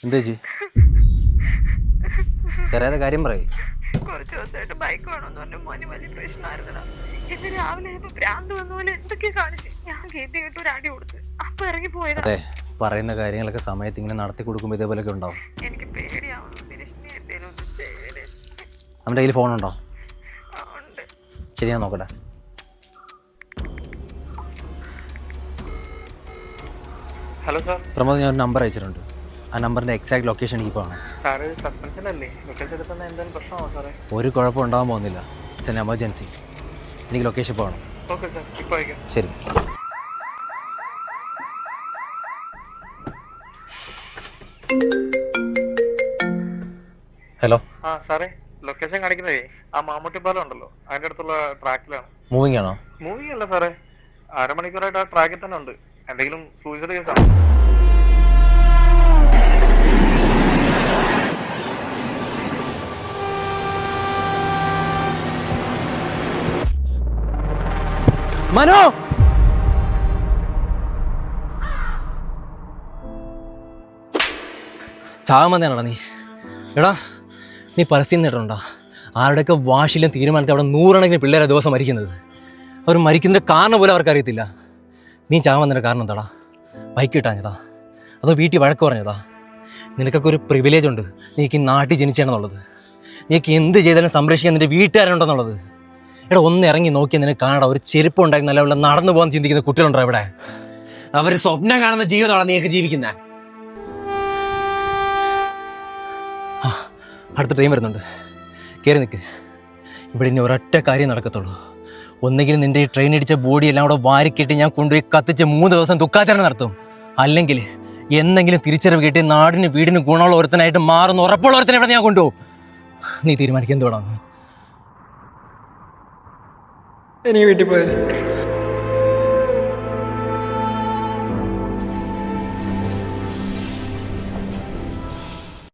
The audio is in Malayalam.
എന്താ ചേച്ചി കരയാതെ കാര്യം പറയേ. കുറച്ച് ദിവസമായിട്ട് ബൈക്ക് വേണമെന്ന് പറഞ്ഞു മോന് വലിയ പ്രശ്നമായിരുന്നടാ. ഇന്ന് രാവിലെ ഭ്രാന്ത് വന്ന പോലെ എന്തൊക്കെയാ കാണിച്ചു. ഞാൻ ഗേറ്റ് കേട്ട് ഒരു അടി കൊടുത്ത് അപ്പൊ ഇറങ്ങി പോയതാ. അതെ, പറയുന്ന കാര്യങ്ങളൊക്കെ സമയത്ത് ഇങ്ങനെ നടത്തി കൊടുക്കുമ്പോൾ ഇതേപോലെയൊക്കെ ഉണ്ടാവും. എനിക്ക് പേടിയാവുന്നു ദിനേശിനെ, എന്തേലും ഒന്ന് ചെയ്യണേ. നമ്മുടെ കയ്യിൽ ഫോണുണ്ടോ? ഉണ്ട്. ശരി, ഞാൻ നോക്കട്ടെ. Hello sir. പ്രമോദ്, ഞാൻ ഒരു നമ്പർ അയച്ചിട്ടുണ്ട്. ആ നമ്പറിൻ്റെ എക്സാക്ട് ലൊക്കേഷൻ ഈ പോകണം. സാറ് സസ്പെൻഷനല്ലേ? ലൊക്കേഷൻ എടുത്തുന്ന എന്തെങ്കിലും പ്രശ്നമാണോ സാറേ? ഒരു കുഴപ്പം ഉണ്ടാകാൻ പോകുന്നില്ല. It's an emergency. എനിക്ക് ലൊക്കേഷൻ പോകണം. ഓക്കെ സാർ, ഇപ്പോൾ അയക്കാം. ശരി. ഹലോ. ആ സാറേ, ലൊക്കേഷൻ കാണിക്കുന്നതേ ആ മാമ്മൂട്ടി പാലം ഉണ്ടല്ലോ, അതിൻ്റെ അടുത്തുള്ള ട്രാക്കിലാണ്. മൂവിങ് ആണോ? മൂവിങ് അല്ല സാറേ, അരമണിക്കൂറായിട്ട് ആ ട്രാക്കിൽ തന്നെ ഉണ്ട്. എന്തെങ്കിലും സൂയിസൈഡ് കേസാണോ? മനോ, ചാകാമെന്നാണോ നീ? എടാ, നീ പരസ്യം നേട്ടമുണ്ടോ? ആരുടെയൊക്കെ വാശിയിലും തീരുമാനത്തിൽ അവിടെ 100 കണക്കിന് പിള്ളേരെ ദിവസം മരിക്കുന്നത്. അവർ മരിക്കുന്നതിൻ്റെ കാരണം പോലും അവർക്കറിയത്തില്ല. നീ ചാകാമെന്നതിൻ്റെ കാരണം എന്താടാ? ബൈക്ക് കിട്ടാഞ്ഞതാ? അതോ വീട്ടിൽ വഴക്ക് പറഞ്ഞതാ? നിനക്കൊക്കെ ഒരു പ്രിവിലേജ് ഉണ്ട്, നീക്ക് ഈ നാട്ടിൽ ജനിച്ചാണെന്നുള്ളത്. നീക്ക് എന്ത് ചെയ്താലും സംരക്ഷിക്കാൻ നിൻ്റെ വീട്ടുകാരുണ്ടെന്നുള്ളത്. എടാ, ഒന്ന് ഇറങ്ങി നോക്കിയാൽ നിനക്ക് കാണാം, ഒരു ചെരുപ്പ് ഉണ്ടാക്കി നല്ല നടന്നു പോകാൻ ചിന്തിക്കുന്ന കുട്ടികളുണ്ടോ ഇവിടെ? അവർ സ്വപ്നം കാണുന്ന ജീവിതമാണ് നീയൊക്കെ ജീവിക്കുന്നത്. അടുത്ത ട്രെയിൻ വരുന്നുണ്ട്, കയറി നിൽക്ക്. ഇവിടെ ഇനി ഒരൊറ്റ കാര്യം നടക്കത്തുള്ളൂ. ഒന്നെങ്കിലും നിൻ്റെ ഈ ട്രെയിൻ ഇടിച്ച ബോഡി എല്ലാം കൂടെ വാരിക്കെട്ടി ഞാൻ കൊണ്ടുപോയി കത്തിച്ച് 3 ദിവസം ദുഃഖാചരണം നടത്തും. അല്ലെങ്കിൽ എന്തെങ്കിലും തിരിച്ചറിവ് കിട്ടി നാടിന് വീടിന് ഗുണമുള്ള ഒരുത്തനായിട്ട് മാറുന്ന ഉറപ്പുള്ള ഒരുത്തനെ ഇവിടെ ഞാൻ കൊണ്ടുപോകും. നീ തീരുമാനിക്കുക എന്തുവേണമെന്ന്. എനിക്ക് വീട്ടിൽ പോയത്